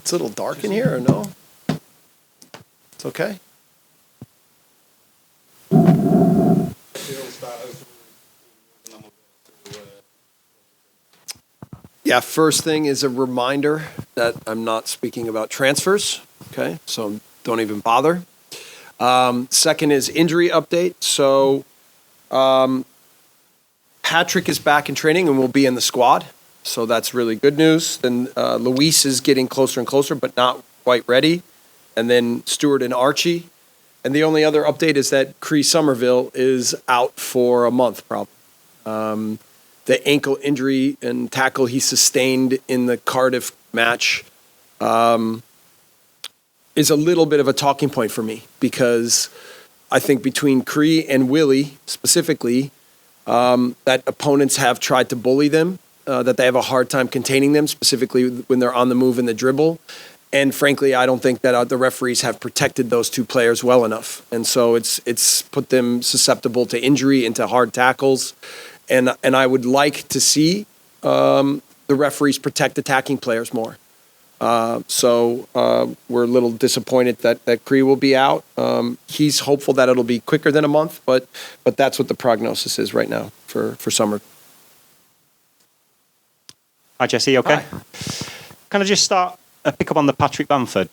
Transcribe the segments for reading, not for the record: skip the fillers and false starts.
It's a little dark in here, or no? It's okay? Yeah, first thing is a reminder that I'm not speaking about transfers, okay? So don't even bother. Second is injury update. So Patrick is back in training and will be in the squad. So that's really good news. Then Luis is getting closer and closer, but not quite ready. And then Stewart and Archie. And the only other update is that Cree Summerville is out for a month, probably. The ankle injury and tackle he sustained in the Cardiff match is a little bit of a talking point for me, because I think between Cree and Willie specifically, that opponents have tried to bully them, that they have a hard time containing them, specifically when they're on the move in the dribble. And frankly, I don't think that the referees have protected those two players well enough. And so it's put them susceptible to injury and to hard tackles. And I would like to see the referees protect attacking players more. So we're a little disappointed that Cree will be out. He's hopeful that it'll be quicker than a month, but that's what the prognosis is right now for summer. Hi, Jesse. Okay. Hi. Can I just pick up on the Patrick Bamford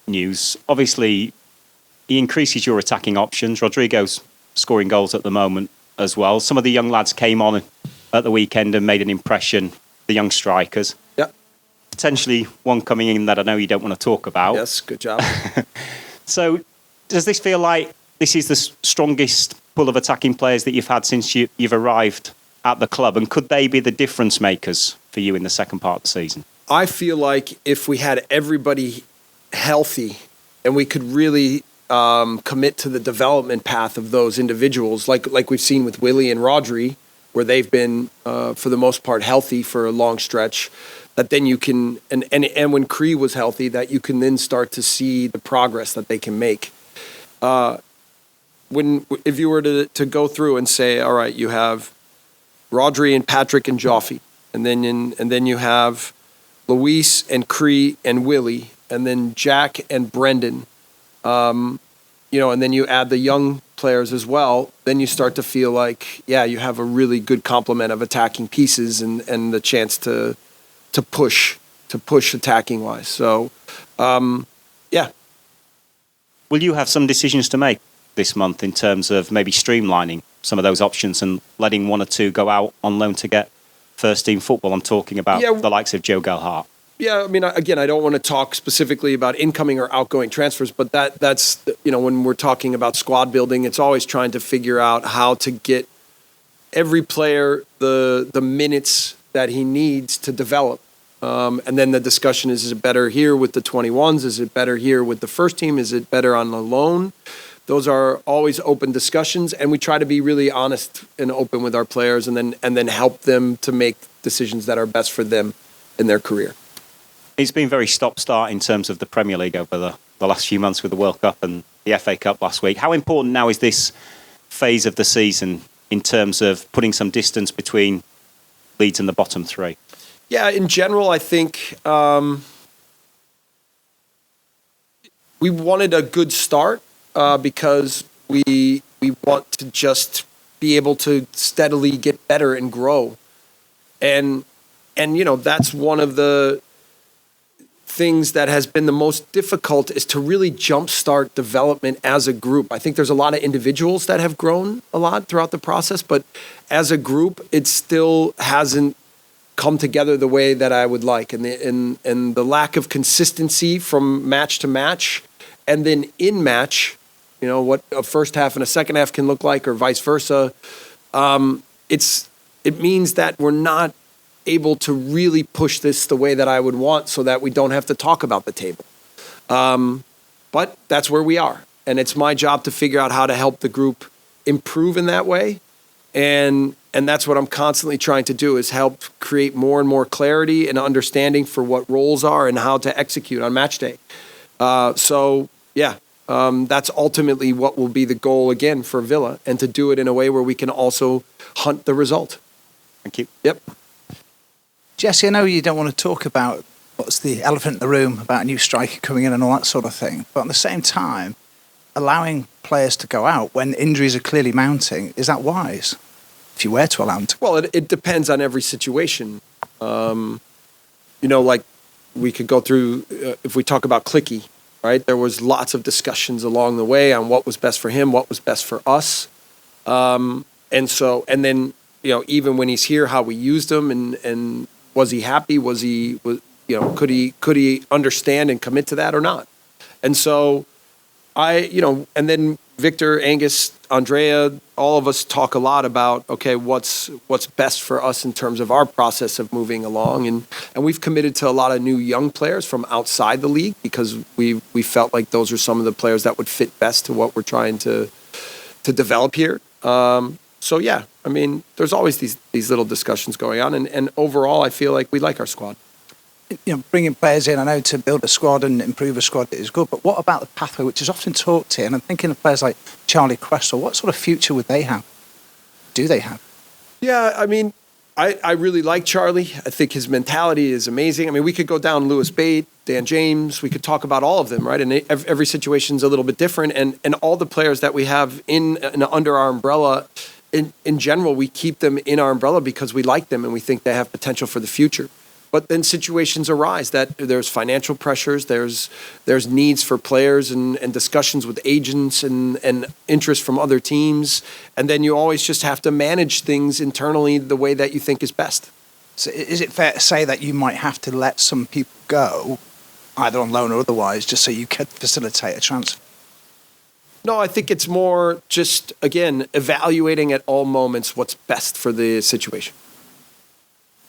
news? Obviously, he increases your attacking options. Rodrigo's scoring goals at the moment as well. Some of the young lads came on at the weekend and made an impression, the young strikers. Yeah. Potentially one coming in that I know you don't want to talk about. Yes, good job. So does this feel like this is the strongest pool of attacking players that you've had since you've arrived at the club? And could they be the difference makers for you in the second part of the season? I feel like if we had everybody healthy and we could really commit to the development path of those individuals, like we've seen with Willie and Rodri, where they've been, for the most part, healthy for a long stretch, that then you can, and when Cree was healthy, that you can then start to see the progress that they can make. If you were to go through and say, all right, you have Rodri and Patrick and Joffy, and then you have Luis and Cree and Willie, and then Jack and Brendan, and then you add the young players as well, then you start to feel like, yeah, you have a really good complement of attacking pieces and the chance to push attacking wise. So, yeah. Will you have some decisions to make this month in terms of maybe streamlining some of those options and letting one or two go out on loan to get first team football? I'm talking about the likes of Joe Gelhardt. Yeah, I mean, again, I don't want to talk specifically about incoming or outgoing transfers, but that's when we're talking about squad building, it's always trying to figure out how to get every player the minutes that he needs to develop. And then the discussion is it better here with the 21s? Is it better here with the first team? Is it better on the loan? Those are always open discussions, and we try to be really honest and open with our players, and then help them to make decisions that are best for them in their career. It's been very stop-start in terms of the Premier League over the last few months with the World Cup and the FA Cup last week. How important now is this phase of the season in terms of putting some distance between Leeds and the bottom three? Yeah, in general, I think we wanted a good start because we want to just be able to steadily get better and grow. And that's one of the things that has been the most difficult, is to really jumpstart development as a group. I think there's a lot of individuals that have grown a lot throughout the process, but as a group, it still hasn't come together the way that I would like. And the lack of consistency from match to match, and then in match, what a first half and a second half can look like, or vice versa. It means that we're not able to really push this the way that I would want, so that we don't have to talk about the table. But that's where we are. And it's my job to figure out how to help the group improve in that way. And that's what I'm constantly trying to do, is help create more and more clarity and understanding for what roles are and how to execute on match day. That's ultimately what will be the goal again for Villa, and to do it in a way where we can also hunt the result. Thank you. Yep. Jesse, I know you don't want to talk about what's the elephant in the room about a new striker coming in and all that sort of thing. But at the same time, allowing players to go out when injuries are clearly mounting, is that wise? If you were to allow them to? Well, it depends on every situation. Like we could go through, if we talk about Clicky, right? There was lots of discussions along the way on what was best for him, what was best for us. And then, even when he's here, how we used him and was he happy? Could he understand and commit to that or not? And so and then Victor, Angus, Andrea, all of us talk a lot about, okay, what's best for us in terms of our process of moving along. And we've committed to a lot of new young players from outside the league because we felt like those are some of the players that would fit best to what we're trying to develop here. There's always these little discussions going on. And overall, I feel like we like our squad. Bringing players in, I know to build a squad and improve a squad is good, but what about the pathway, which is often talked here? And I'm thinking of players like Charlie Cresswell. What sort of future would they have? Do they have? Yeah, I really like Charlie. I think his mentality is amazing. We could go down Lewis Bate, Dan James. We could talk about all of them, right? And every situation's a little bit different. And all the players that we have in under our umbrella, in general, we keep them in our umbrella because we like them and we think they have potential for the future. But then situations arise that there's financial pressures, there's needs for players and discussions with agents and interest from other teams. And then you always just have to manage things internally the way that you think is best. So is it fair to say that you might have to let some people go, either on loan or otherwise, just so you can facilitate a transfer? No, I think it's more just, again, evaluating at all moments what's best for the situation.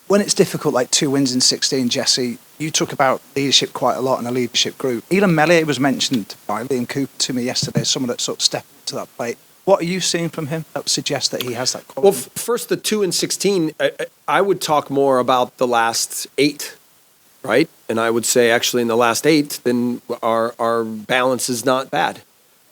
When it's difficult, like 2 wins in 16, Jesse, you talk about leadership quite a lot in a leadership group. Even Meslier was mentioned by Liam Cooper to me yesterday, someone that sort of stepped to that plate. What are you seeing from him that would suggest that he has that quality? Well, first, the 2 and 16, I would talk more about the last 8, right? And I would say actually in the last 8, then our balance is not bad.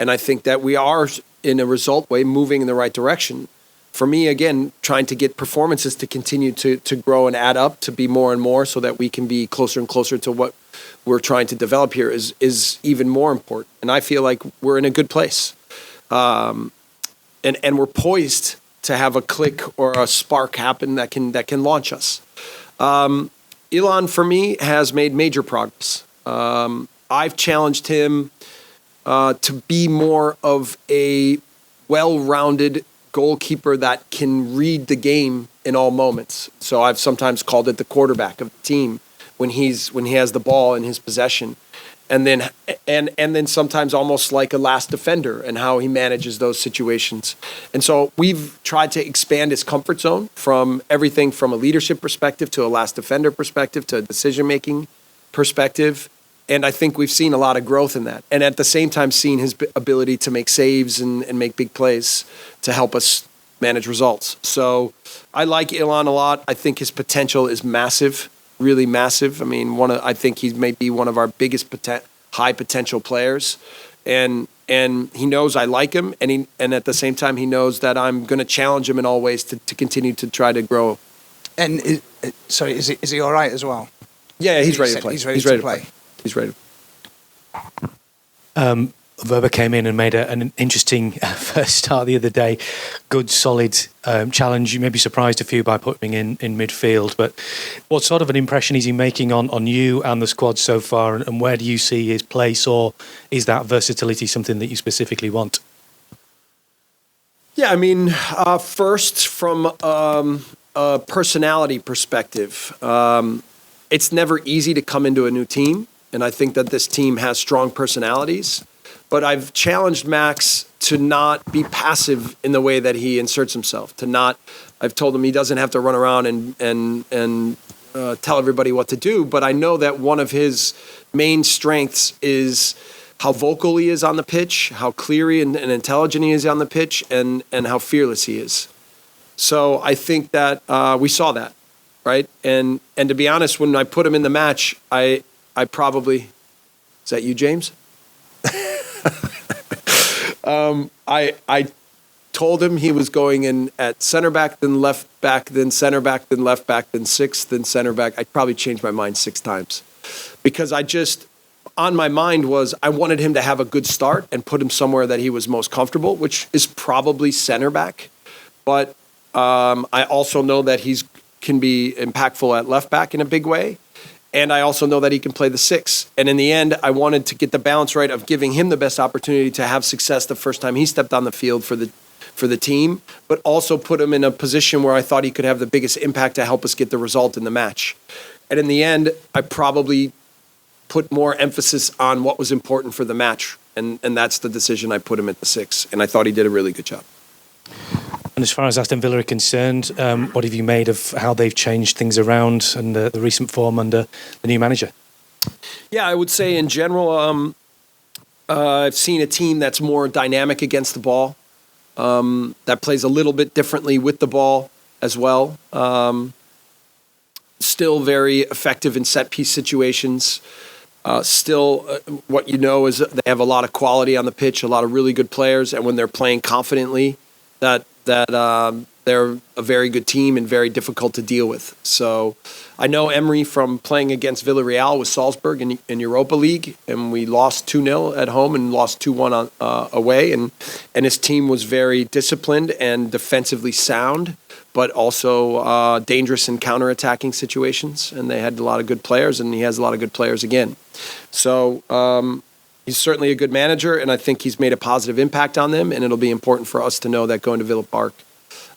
And I think that we are, in a result way, moving in the right direction. For me, again, trying to get performances to continue to grow and add up, to be more and more so that we can be closer and closer to what we're trying to develop here is even more important. And I feel like we're in a good place. And we're poised to have a click or a spark happen that can launch us. Elon, for me, has made major progress. I've challenged him to be more of a well-rounded goalkeeper that can read the game in all moments. So I've sometimes called it the quarterback of the team when he has the ball in his possession, and then sometimes almost like a last defender and how he manages those situations. And so we've tried to expand his comfort zone from everything from a leadership perspective to a last defender perspective to a decision-making perspective. And I think we've seen a lot of growth in that. And at the same time, seen his ability to make saves and make big plays to help us manage results. So I like Elon a lot. I think his potential is massive, really massive. I think he may be one of our biggest high potential players. And he knows I like him. And at the same time, he knows that I'm going to challenge him in all ways to continue to try to grow. And is he all right as well? Yeah, he's ready to play. He's ready to play. He's ready. Wober came in and made an interesting first start the other day. Good, solid challenge. You may be surprised a few by putting him in midfield, but what sort of an impression is he making on you and the squad so far, and where do you see his place, or is that versatility something that you specifically want? Yeah, first from a personality perspective, it's never easy to come into a new team. And I think that this team has strong personalities. But I've challenged Max to not be passive in the way that he inserts himself. I've told him he doesn't have to run around and tell everybody what to do. But I know that one of his main strengths is how vocal he is on the pitch, how clear and intelligent he is on the pitch, and how fearless he is. So I think that we saw that, right? And to be honest, when I put him in the match, I probably, is that you, James? I told him he was going in at center back, then left back, then center back, then left back, then 6th, then center back. I probably changed my mind 6 times. because on my mind was I wanted him to have a good start and put him somewhere that he was most comfortable, which is probably center back. But I also know that can be impactful at left back in a big way. And I also know that he can play the 6. And in the end, I wanted to get the balance right of giving him the best opportunity to have success the first time he stepped on the field for the team, but also put him in a position where I thought he could have the biggest impact to help us get the result in the match. And in the end, I probably put more emphasis on what was important for the match. And that's the decision I put him at the 6. And I thought he did a really good job. And as far as Aston Villa are concerned, what have you made of how they've changed things around and the recent form under the new manager? Yeah, I would say in general, I've seen a team that's more dynamic against the ball, that plays a little bit differently with the ball as well. Still very effective in set-piece situations. What you know is they have a lot of quality on the pitch, a lot of really good players, and when they're playing confidently, that they're a very good team and very difficult to deal with. So I know Emery from playing against Villarreal with Salzburg in Europa League, and we lost 2-0 at home and lost 2-1 away, and his team was very disciplined and defensively sound, but also dangerous in counterattacking situations, and they had a lot of good players, and he has a lot of good players again. So he's certainly a good manager, and I think he's made a positive impact on them, and it'll be important for us to know that going to Villa Park,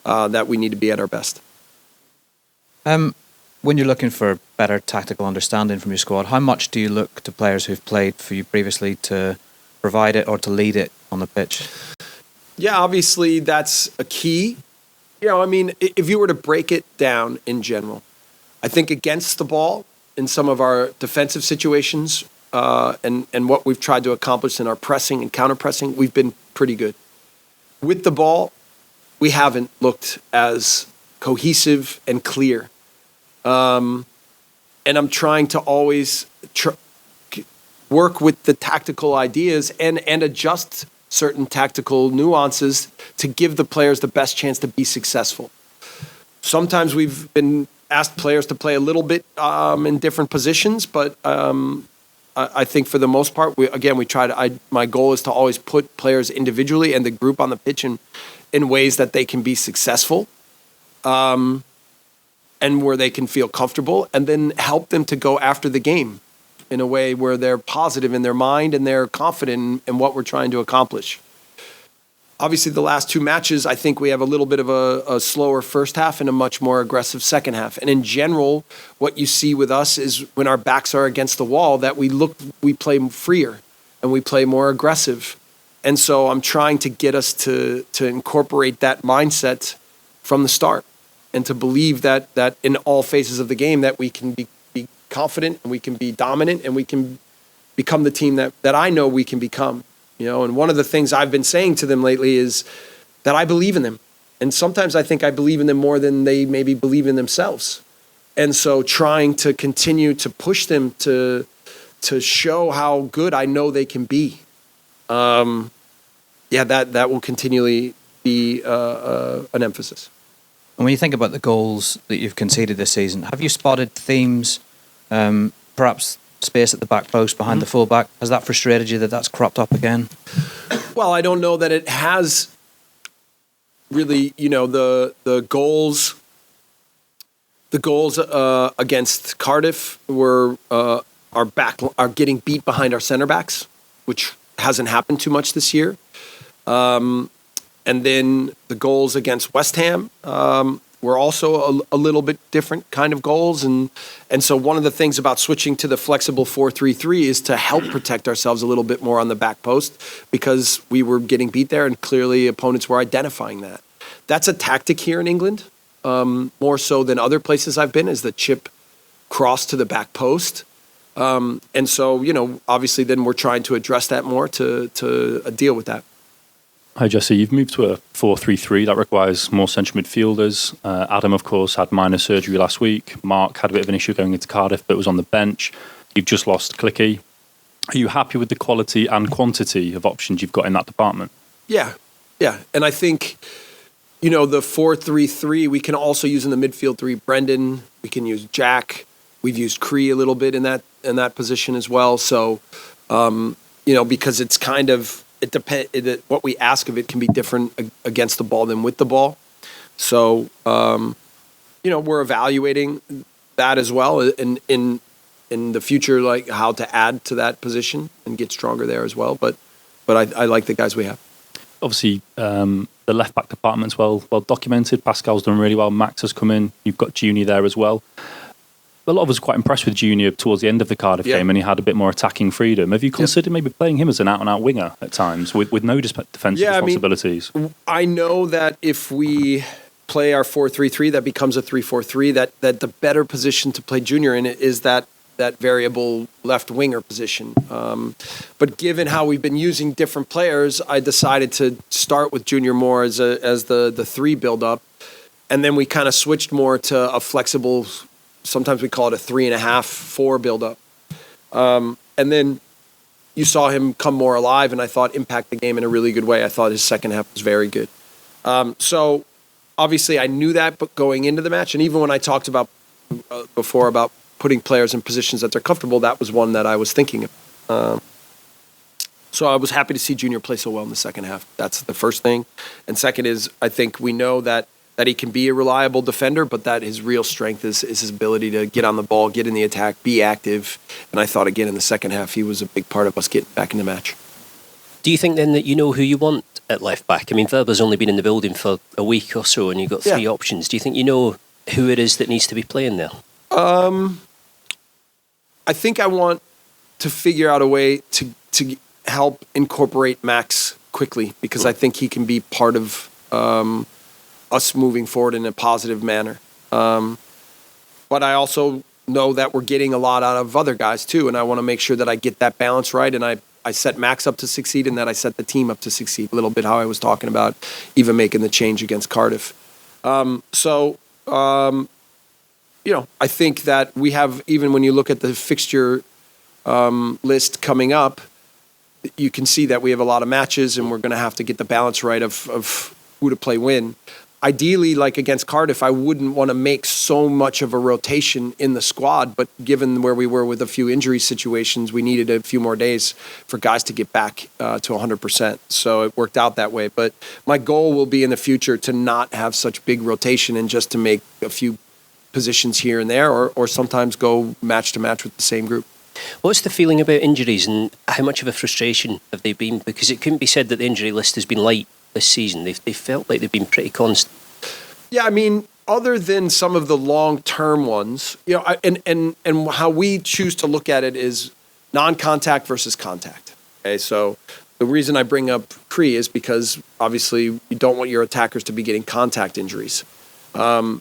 that we need to be at our best. When you're looking for better tactical understanding from your squad, how much do you look to players who've played for you previously to provide it or to lead it on the pitch? Yeah, obviously that's a key. I mean, if you were to break it down in general, I think against the ball in some of our defensive situations, and what we've tried to accomplish in our pressing and counter-pressing, we've been pretty good. With the ball, we haven't looked as cohesive and clear. And I'm trying to always work with the tactical ideas and adjust certain tactical nuances to give the players the best chance to be successful. Sometimes we've been asked players to play a little bit in different positions, but I think for the most part, we try to. My goal is to always put players individually and the group on the pitch in ways that they can be successful, and where they can feel comfortable, and then help them to go after the game in a way where they're positive in their mind and they're confident in what we're trying to accomplish. Obviously, the last 2 matches, I think we have a little bit of a slower first half and a much more aggressive second half. And in general, what you see with us is when our backs are against the wall, that we play freer and we play more aggressive. And so I'm trying to get us to incorporate that mindset from the start and to believe that in all phases of the game that we can be confident and we can be dominant and we can become the team that I know we can become. And one of the things I've been saying to them lately is that I believe in them. And sometimes I think I believe in them more than they maybe believe in themselves. And so trying to continue to push them to show how good I know they can be. That will continually be an emphasis. And when you think about the goals that you've conceded this season, have you spotted themes, perhaps space at the back post behind the fullback? Has that frustrated you that's cropped up again? Well, I don't know that it has really. The goals against Cardiff were are getting beat behind our center backs, which hasn't happened too much this year. And then the goals against West Ham were also a little bit different kind of goals. And so one of the things about switching to the flexible 4-3-3 is to help protect ourselves a little bit more on the back post because we were getting beat there and clearly opponents were identifying that. That's a tactic here in England, more so than other places I've been, is the chip cross to the back post. And so, obviously then we're trying to address that more to deal with that. Hi Jesse, you've moved to a 4-3-3 that requires more central midfielders. Adam, of course, had minor surgery last week. Mark had a bit of an issue going into Cardiff, but was on the bench. You've just lost Clicky. Are you happy with the quality and quantity of options you've got in that department? Yeah. And I think, the 4-3-3, we can also use in the midfield 3 Brendan. We can use Jack. We've used Cree a little bit in in that position as well. So, because it's kind of what we ask of it can be different against the ball than with the ball. So, we're evaluating that as well in the future, like how to add to that position and get stronger there as well. But I like the guys we have. Obviously, the left back department's well documented. Pascal's done really well. Max has come in. You've got Junior there as well. A lot of us were quite impressed with Junior towards the end of the Cardiff game, and he had a bit more attacking freedom. Have you considered maybe playing him as an out-and-out winger at times with no defensive responsibilities? I know that if we play our 4-3-3, that becomes a 3-4-3. That the better position to play Junior in it is that variable left winger position. But given how we've been using different players, I decided to start with Junior more as the 3 build up, and then we kind of switched more to a flexible. Sometimes we call it a 3.5, 4 build up. And then you saw him come more alive, and I thought impact the game in a really good way. I thought his second half was very good. So obviously I knew that, but going into the match, and even when I talked about before about putting players in positions that they're comfortable, that was one that I was thinking of. So I was happy to see Junior play so well in the second half. That's the first thing. And second is, I think we know that he can be a reliable defender, but that his real strength is his ability to get on the ball, get in the attack, be active. And I thought, again, in the second half, he was a big part of us getting back in the match. Do you think then that you know who you want at left back? I mean, Verba's only been in the building for a week or so, and you've got 3 options. Do you think you know who it is that needs to be playing there? I think I want to figure out a way to help incorporate Max quickly, because I think he can be part of us moving forward in a positive manner. But I also know that we're getting a lot out of other guys too, and I want to make sure that I get that balance right, and I set Max up to succeed, and that I set the team up to succeed. A little bit how I was talking about even making the change against Cardiff. I think that we have, even when you look at the fixture list coming up, you can see that we have a lot of matches, and we're going to have to get the balance right of who to play when. Ideally, like against Cardiff, I wouldn't want to make so much of a rotation in the squad, but given where we were with a few injury situations, we needed a few more days for guys to get back to 100%. So it worked out that way. But my goal will be in the future to not have such big rotation and just to make a few positions here and there, or sometimes go match to match with the same group. What's the feeling about injuries, and how much of a frustration have they been? Because it couldn't be said that the injury list has been light this season. They felt like they've been pretty constant. Yeah, I mean, other than some of the long-term ones, and how we choose to look at it is non-contact versus contact. Okay, so the reason I bring up Cree is because obviously you don't want your attackers to be getting contact injuries. But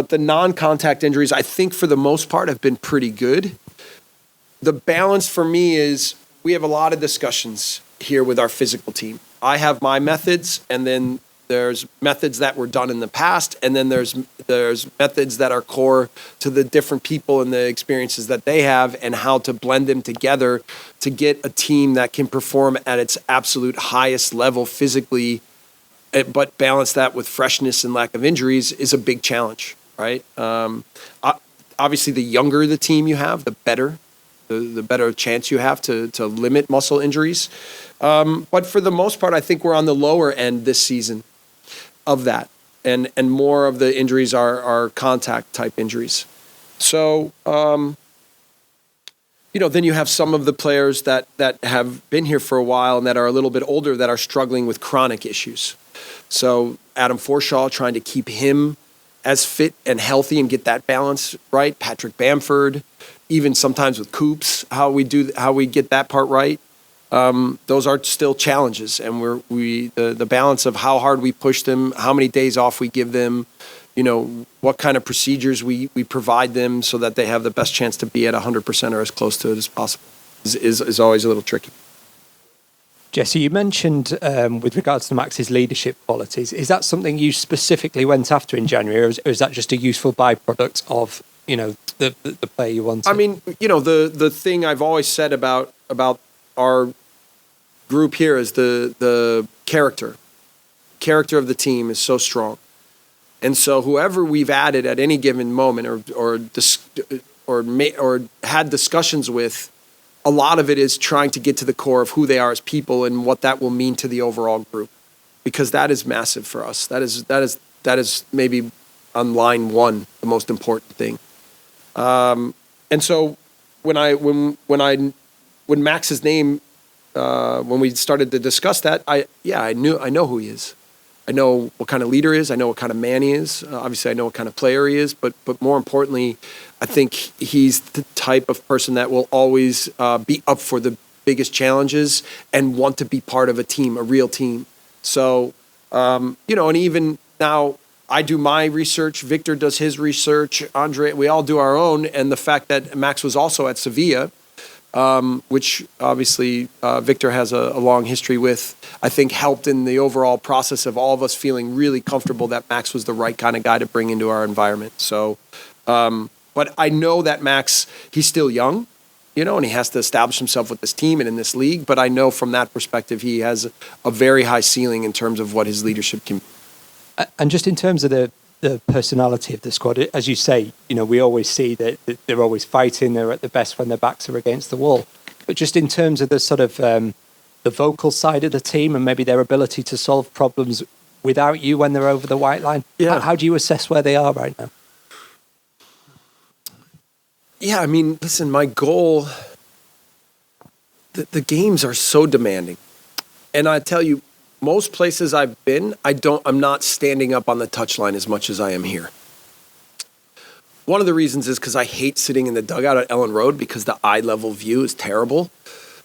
the non-contact injuries, I think for the most part, have been pretty good. The balance for me is we have a lot of discussions here with our physical team. I have my methods, and then there's methods that were done in the past, and then there's methods that are core to the different people and the experiences that they have, and how to blend them together to get a team that can perform at its absolute highest level physically, but balance that with freshness and lack of injuries is a big challenge, right? Obviously, the younger the team you have, the better. The better chance you have to limit muscle injuries. But for the most part, I think we're on the lower end this season of that. And more of the injuries are contact type injuries. So, then you have some of the players that have been here for a while and that are a little bit older that are struggling with chronic issues. So Adam Forshaw, trying to keep him as fit and healthy and get that balance right. Patrick Bamford, even sometimes with Coops, how we get that part right. Those are still challenges, and the balance of how hard we push them, how many days off we give them, what kind of procedures we provide them so that they have the best chance to be at 100% or as close to it as possible is always a little tricky. Jesse, you mentioned with regards to Max's leadership qualities, is that something you specifically went after in January, or is that just a useful byproduct of the player you wanted? I mean, the thing I've always said about our group here is the character of the team is so strong, and so whoever we've added at any given moment or or had discussions with, a lot of it is trying to get to the core of who they are as people and what that will mean to the overall group, because that is massive for us. That is maybe on line one the most important thing. And so when Max's name, when we started to discuss that, I know who he is. I know what kind of leader he is. I know what kind of man he is. Obviously, I know what kind of player he is. But more importantly, I think he's the type of person that will always be up for the biggest challenges and want to be part of a team, a real team. So, and even now, I do my research. Victor does his research. Andre, we all do our own. And the fact that Max was also at Sevilla, which obviously Victor has a long history with, I think helped in the overall process of all of us feeling really comfortable that Max was the right kind of guy to bring into our environment. So, but I know that Max, he's still young, and he has to establish himself with this team and in this league. But I know from that perspective, he has a very high ceiling in terms of what his leadership can be. And just in terms of the personality of the squad, as you say, we always see that they're always fighting. They're at the best when their backs are against the wall. But just in terms of the sort of the vocal side of the team and maybe their ability to solve problems without you when they're over the white line, how do you assess where they are right now? Yeah, I mean, listen, my goal, the games are so demanding. And I tell you, most places I've been, I'm not standing up on the touchline as much as I am here. One of the reasons is because I hate sitting in the dugout at Ellen Road because the eye level view is terrible.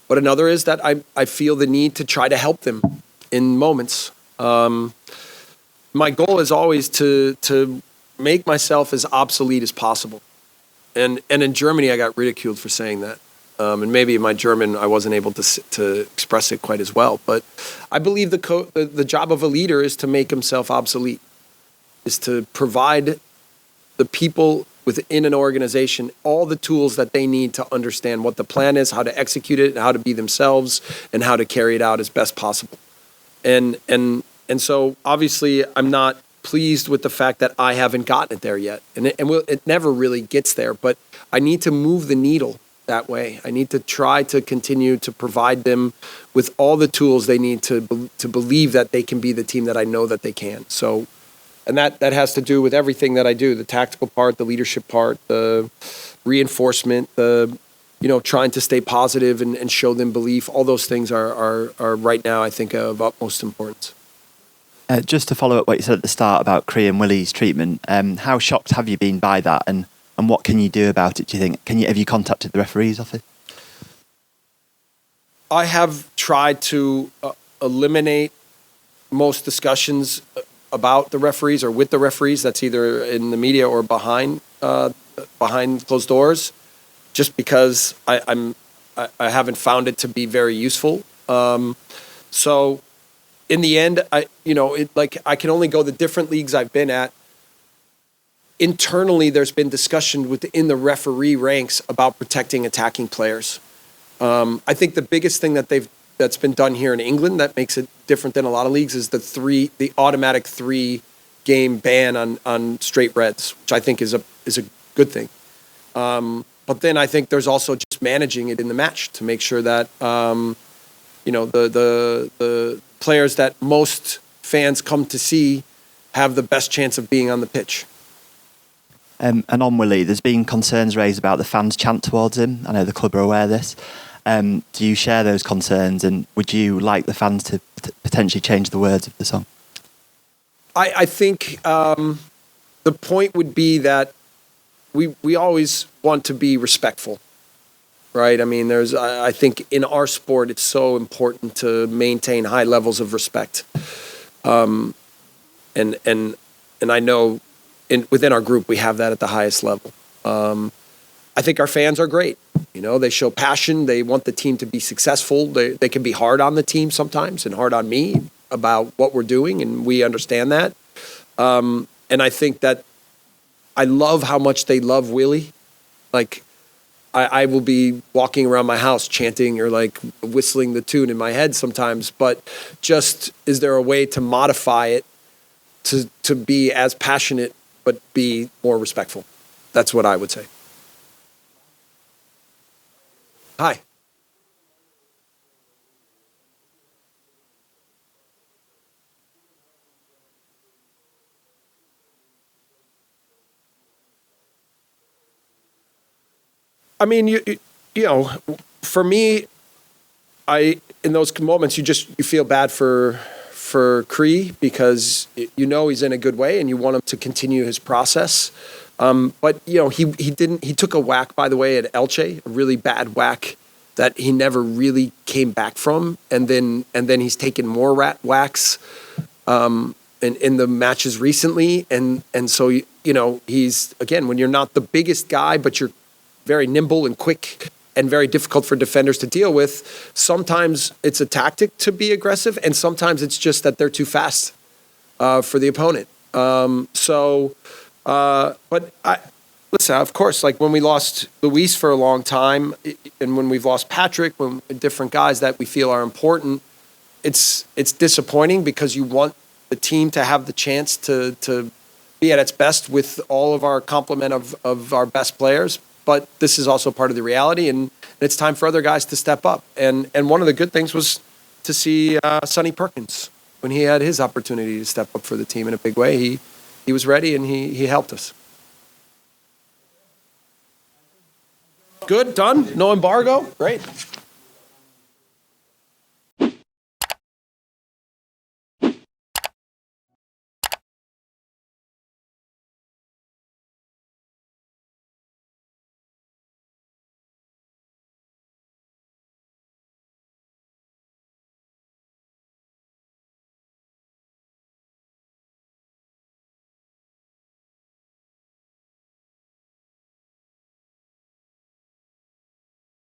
But another is that I feel the need to try to help them in moments. My goal is always to make myself as obsolete as possible. And in Germany, I got ridiculed for saying that. And maybe in my German, I wasn't able to express it quite as well. But I believe the job of a leader is to make himself obsolete, is to provide the people within an organization all the tools that they need to understand what the plan is, how to execute it, how to be themselves, and how to carry it out as best possible. And so obviously, I'm not pleased with the fact that I haven't gotten it there yet, and it never really gets there. But I need to move the needle that way. I need to try to continue to provide them with all the tools they need to believe that they can be the team that I know that they can. So, and that has to do with everything that I do, the tactical part, the leadership part, the reinforcement, trying to stay positive and show them belief. All those things are right now, I think, of utmost importance. Just to follow up what you said at the start about Cree and Willie's treatment, how shocked have you been by that, and what can you do about it, do you think? Have you contacted the referee's office? I have tried to eliminate most discussions about the referees or with the referees. That's either in the media or behind closed doors, just because I haven't found it to be very useful. So in the end, I can only go the different leagues I've been at. Internally, there's been discussion within the referee ranks about protecting attacking players. I think the biggest thing that's been done here in England that makes it different than a lot of leagues is the automatic 3-game ban on straight reds, which I think is a good thing. But then I think there's also just managing it in the match to make sure that the players that most fans come to see have the best chance of being on the pitch. And on Willie, there's been concerns raised about the fans' chant towards him. I know the club are aware of this. Do you share those concerns, and would you like the fans to potentially change the words of the song? I think the point would be that we always want to be respectful, right? I mean, I think in our sport, it's so important to maintain high levels of respect. And I know within our group, we have that at the highest level. I think our fans are great. They show passion. They want the team to be successful. They can be hard on the team sometimes and hard on me about what we're doing, and we understand that. And I think that I love how much they love Willie. Like, I will be walking around my house chanting or like whistling the tune in my head sometimes, but just is there a way to modify it to be as passionate but be more respectful? That's what I would say. Hi. I mean, you know, for me, in those moments, you feel bad for Cree because you know he's in a good way and you want him to continue his process. But you know, he took a whack, by the way, at Elche, a really bad whack that he never really came back from, and then he's taken more whacks in the matches recently, and so you know, he's, again, when you're not the biggest guy but you're very nimble and quick and very difficult for defenders to deal with, sometimes it's a tactic to be aggressive, and sometimes it's just that they're too fast for the opponent. Listen, of course, like when we lost Luis for a long time, and when we've lost Patrick, when different guys that we feel are important, it's disappointing because you want the team to have the chance to be at its best with all of our complement of our best players. But this is also part of the reality, and it's time for other guys to step up. And one of the good things was to see Sonny Perkins when he had his opportunity to step up for the team in a big way. He was ready and he helped us. Good, done. No embargo. Great.